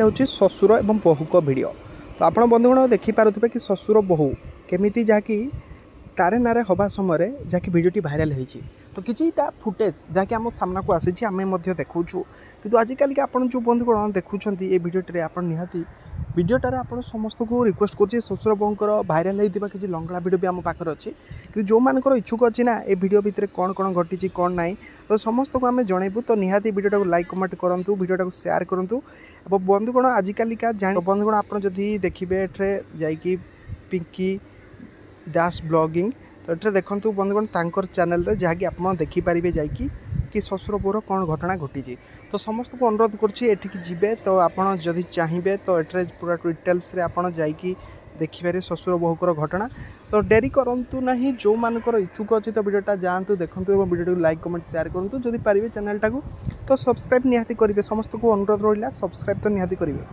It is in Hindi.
हूँ शशुर और बहु को भिड तो आप बंधुगण देखिपे कि शशुर बहु केमी जहाँकि तारे नारे हवा समय जहाँकि भिडियोटी भाइराल होती तो किटा फुटेज जहाँकि आम सामना को आसी आम देखु कि आजिकल के आप जो बंधुगण देखुं ये भिडियोटे आप निहाती भिडियोटार आप समस्त को रिक्वेस्ट कर शशुर बहुंकर भाइराल होता किसी लंगड़ा भिडियो भी आम पाखे अच्छी कि जो मानकर इच्छुक अच्छी ना ये भिडियो भितर कौन कौन घटी कौन ना तो समस्त को आम जनइबू तो निहाती भिडियोटा को लाइक कमेंट करूँ भिडियोटा को शेयर करूँ अब बंधुगण आजिकलिका जान बंधुगण आप जदि देखिए एठे पिंकी दास ब्लॉगिंग तो ये देखूँ बंधुगण तांकर चैनल रे जहाँकि आप देखिपारे जाकि कि शशुर बोर कौन घटना घटी तो समस्त को अनुरोध करठी जीवे तो आपड़ जदि चाहिए तो ये पूरा डिटेल्स रे आपड़ जाकि देखिपारे शशुर बहुकर घटना तो डेरी करूँ ना जो मानकर इच्छुक अच्छी तो भिडियोटा जातु देखूँ और भिडियो को लाइक कमेंट शेयर करूँ जदि पारे चैनल टाको तो सब्सक्राइब निहाती करेंगे समस्त को अनुरोध रहा सब्सक्राइब तो निहाती करेंगे।